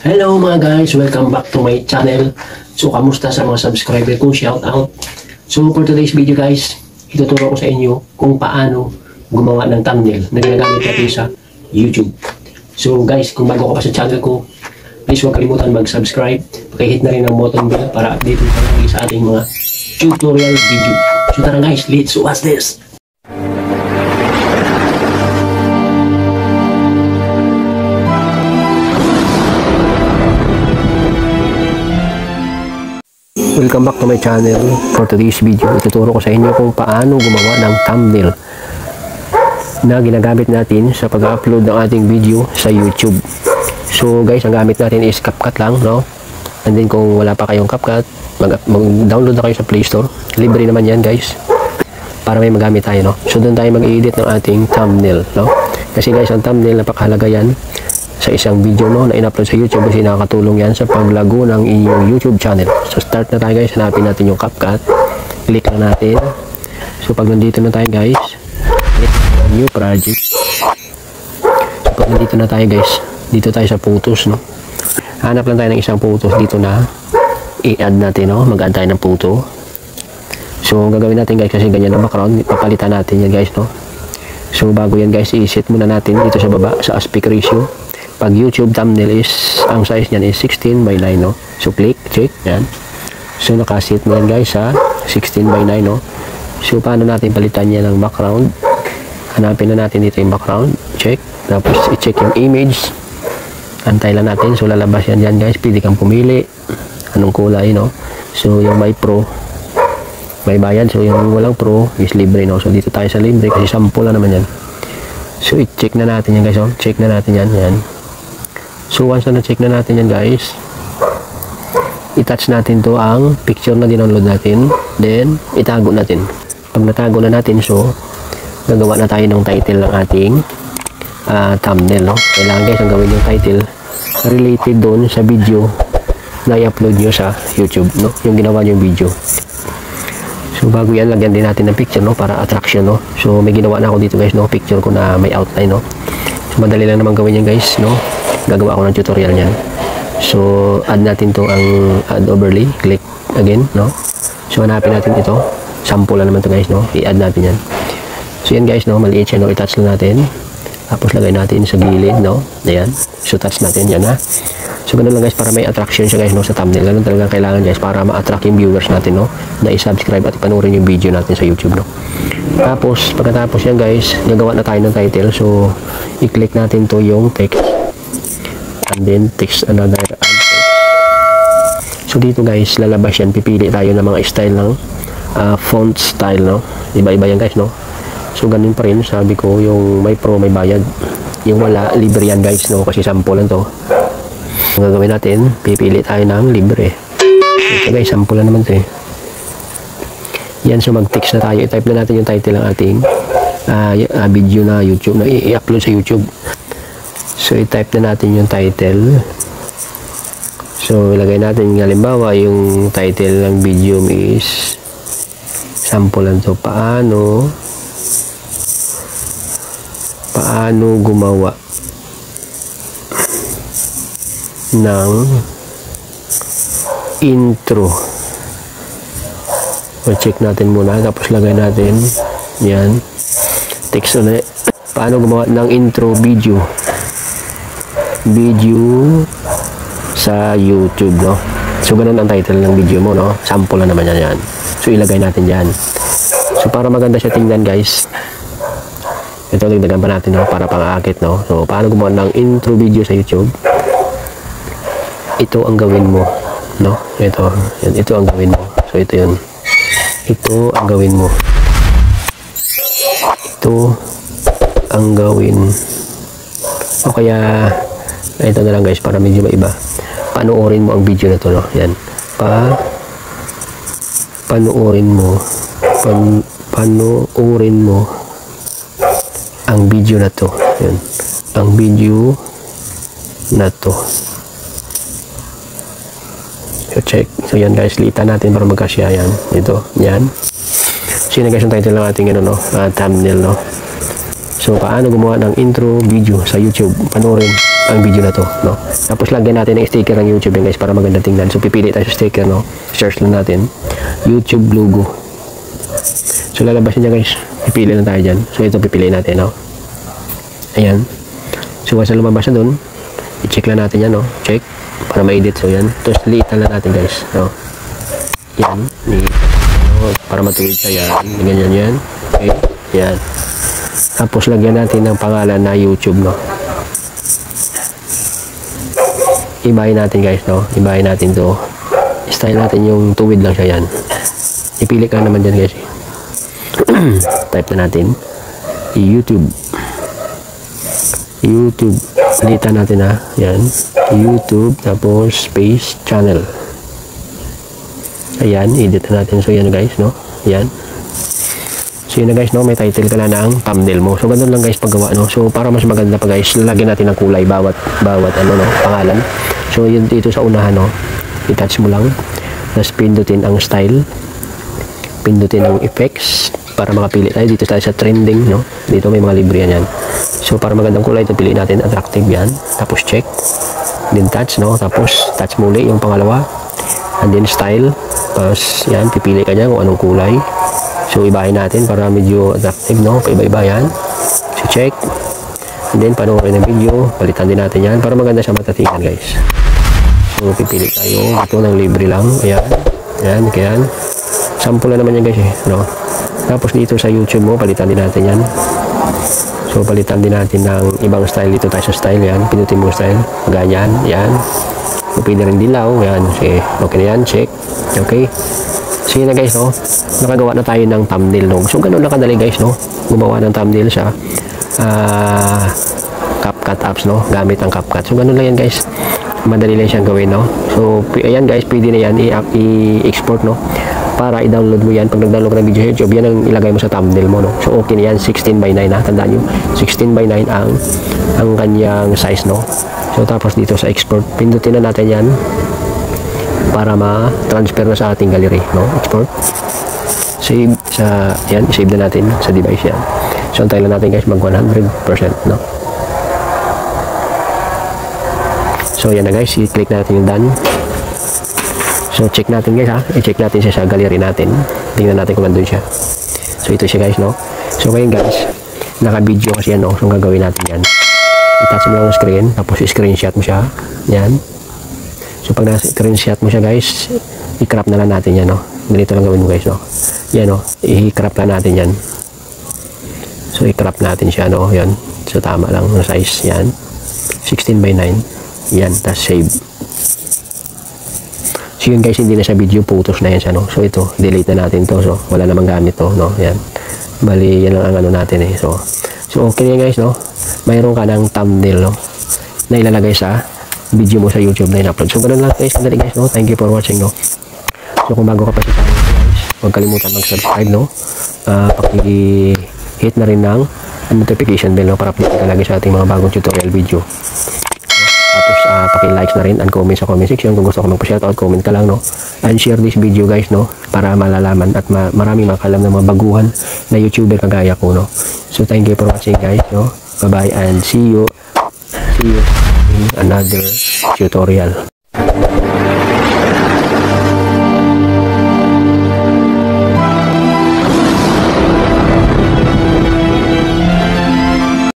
Hello mga guys, welcome back to my channel. So kamusta sa mga subscriber ko, shout out. So for today's video guys, ituturo ko sa inyo kung paano gumawa ng thumbnail na ginagamit natin sa YouTube. So guys, kung bago ka pa sa channel ko, please huwag kalimutan mag-subscribe. Pakihit na rin ang button bell para update ka lagi sa ating mga tutorial video. So tara guys, let's watch this! Welcome back to my channel. For today's video, ituturo ko sa inyo kung paano gumawa ng thumbnail na ginagamit natin sa pag-upload ng ating video sa YouTube. So guys, ang gamit natin is CapCut lang, no? And then kung wala pa kayong CapCut, mag-download na kayo sa Play Store. Libre naman yan guys, para may magamit tayo, no? So doon tayo mag-edit ng ating thumbnail, no? Kasi guys, ang thumbnail napakahalaga yan sa isang video, no, na in-upload sa YouTube kasi nakakatulong yan sa paglago ng inyong YouTube channel. So start na tayo guys, hanapin natin yung CapCut, click lang natin. So pag nandito na tayo guys, click new project. So pag nandito na tayo guys, dito tayo sa photos, no, hanap lang tayo ng isang photos dito na i-add natin, no, mag-add tayo ng photo. So ang gagawin natin guys, kasi ganyan ang background, papalitan natin yan guys, no. So bago yan guys, i-set muna natin dito sa baba sa aspect ratio. Pag YouTube thumbnail is, ang size niyan is 16:9, no? So click, check, yan. So nakaset mo yan guys sa 16:9, no? So paano natin palitan yan ng background? Hanapin na natin dito yung background, check. Tapos i-check yung image. Antay lang natin, so lalabas yan dyan guys. Pwede kang pumili anong kulay, no? So yung may pro, may bayad. So yung walang pro is libre, no? So dito tayo sa libre kasi sample lang naman yan. So i-check na natin yan guys, oh. Check na natin yan, yan. So once na na-check na natin yan guys, i-touch natin to ang picture na dinownload natin, then itago natin. Pag natago na natin, so gagawa na tayo ng title ng ating thumbnail, no? Kailangan guys ang gawin yung title related doon sa video na i-upload nyo sa YouTube, no? Yung ginawa nyo yung video. So bago yan, lagyan din natin ng picture, no, para attraction, no? So may ginawa na ako dito guys, no, picture ko na may outline, no? So madali lang naman gawin yan guys, no? Gagawa ako ng tutorial niyan. So add natin to ang add overlay, click again, no? So hanapin natin ito, sample lang naman to guys, no? I-add natin yan. So yan guys, no, maliit siya, no? I-touch lang natin, tapos lagay natin sa gilid, no? Ayan, so touch natin yan, ha? So ganun lang guys, para may attraction siya guys, no, sa thumbnail. Ganun talagang kailangan guys, para ma-attract yung viewers natin, no, na i-subscribe at ipanoorin yung video natin sa YouTube, no. Tapos pagkatapos yan guys, gagawa na tayo ng title. So i-click natin to yung text, and then text another add text. So dito guys, lalabas yan, pipili tayo ng mga style ng font style, no. Iba-iba yan guys, no. So ganun pa rin, sabi ko, yung may pro may bayad, yung wala libre yan guys, no, kasi sample lang to. Ang gagawin natin, pipili tayo ng libre. Ito guys, sample na naman ito, eh. Yan, so mag-text na tayo. I-type na natin yung title ng ating video na YouTube, na i-upload sa YouTube. So i-type na natin yung title. So ilagay natin, halimbawa yung title ng video is sample lang to, paano gumawa ng intro. So check natin muna, tapos lagay natin yan, text ulit, paano gumawa ng intro video sa YouTube, no. So ganun ang title ng video mo, no, sample na naman yan. So ilagay natin yan. So para maganda siya tingnan guys, ito dagdagan pa natin, no, para pang-aakit, no. So paano gumawa ng intro video sa YouTube, ito ang gawin mo, no, ito ang gawin mo. So ito yun, ito ang gawin mo, ito ang gawin. O kaya ito na lang guys, para medyo maiba, panoorin mo ang video na to, no. Yan, panoorin mo ang video na to. Yan, ang video na to. So check. So yan guys, litan natin para magkasya yan. Ito, yan. So yun guys yung title ng ating ano, no, thumbnail, no. So paano gumawa ng intro video sa YouTube, panoorin ang video na to, no? Tapos lagyan natin ng sticker ng YouTube guys para maganda tingnan. So pipili tayo sa sticker, no? Search lang natin YouTube logo. So lalabas niya guys, pipili lang tayo dyan. So ito pipili natin, no? Ayan. So once na lumabas na dun, i-check lang natin yan, no? Check para ma-edit. So yan, tapos liitan lang natin guys, no? Yan, para matuwid siya, yan, ganyan yan. Okay, yan. Tapos lagyan natin ng pangalan na YouTube, no? Ibahin natin guys, no? Ibahin natin to. Style natin yung tuwid lang siya, yan. Ipili ka naman dyan guys. Type na natin YouTube. Litan natin na, yan. YouTube, tapos space channel. Ayan, edit na natin. So yan guys, no? Yan. So yun na guys, no? May title ka na ng thumbnail mo. So ganun lang guys paggawa, no? So para mas maganda pa guys, lagyan natin ng kulay bawat ano, no? Pangalan. So yun dito sa unahan, no? I-touch mo lang. Tapos pindutin ang style. Pindutin ang effects para makapili tayo. Dito tayo sa trending, no? Dito may mga libre yan. So para magandang kulay, ito piliin natin. Attractive yan. Tapos check. Then touch, no? Tapos touch muli yung pangalawa. And then style. Tapos yan, pipili ka dyan kung anong kulay. So ibahin natin para medyo attractive, no? Paiba-iba yan. So check. And then panoorin ng video. Palitan din natin yan para maganda siya matatingan guys. So pipili tayo. Ito ng libre lang. Ayan. Ayan. Ayan. Sample na naman yan guys, eh, no? Tapos dito sa YouTube mo, palitan din natin yan. So palitan din natin ng ibang style. Dito tayo sa style, yan. Pinutin mo style. Ganyan. Yan. So pwede rin dilaw. Yan. Okay. Okay na yan. Check. Okay. So yun na guys, no? Nakagawa na tayo ng thumbnail, no? So ganun na kadali guys, no? Gumawa ng thumbnail sa CapCut apps, no? Gamit ang CapCut. So ganun lang yan guys. Madali lang siyang gawin, no? So ayan guys, pwede na yan i-export, no? Para i-download mo yan. Pag nag-download ka ng video sa YouTube, yan ang ilagay mo sa thumbnail mo, no? So okay na yan, 16:9 na. Tandaan nyo, 16:9 ang kanyang size, no? So tapos dito sa export, pindutin na natin yan para ma-transfer na sa ating gallery, no? Export. Save sa, yan, save na natin sa device yan. So antayin lang natin guys mag 100%, no? So yan na guys, i-click natin yung done. So check natin guys, ha? I-check natin siya sa gallery natin. Tingnan natin kung nandun siya. So ito siya guys, no? So ngayon guys, naka-video kasi yan, no? So ang gagawin natin yan, i-touch mo lang ang screen, tapos i-screenshot mo siya. Yan. So pag na-screenshot mo siya guys, i-crop na lang natin yan, no? Ganito lang gawin mo guys, no? Yan, no? I-crop lang natin yan. So i-crop natin siya, no? Yan. So tama lang ang size. Yan. 16:9. Yan. Tapos save. So yun guys, hindi na sa video, photos na yan siya, no? So ito, delete na natin to. So wala namang gamit to, no? Yan. Bali, yan lang ang ano natin, eh. So okay na guys, no? Mayroon ka ng thumbnail, no? Na ilalagay sa video mo sa YouTube na in-upload. So ganun lang guys, madali guys, no? Thank you for watching, no? So kung bago ka pa sa channel guys, huwag kalimutan mag-subscribe, no? Paki-hit na rin ng notification bell, no? Para update ka lagi sa ating mga bagong tutorial video. Tapos paki-like na rin and comment sa comment section kung gusto ko magpa-shoutout, comment ka lang, no? And share this video guys, no? Para malalaman at maraming makalam ng mga baguhan na YouTuber kagaya ko, no? So thank you for watching guys, no? Bye bye and see you in another tutorial.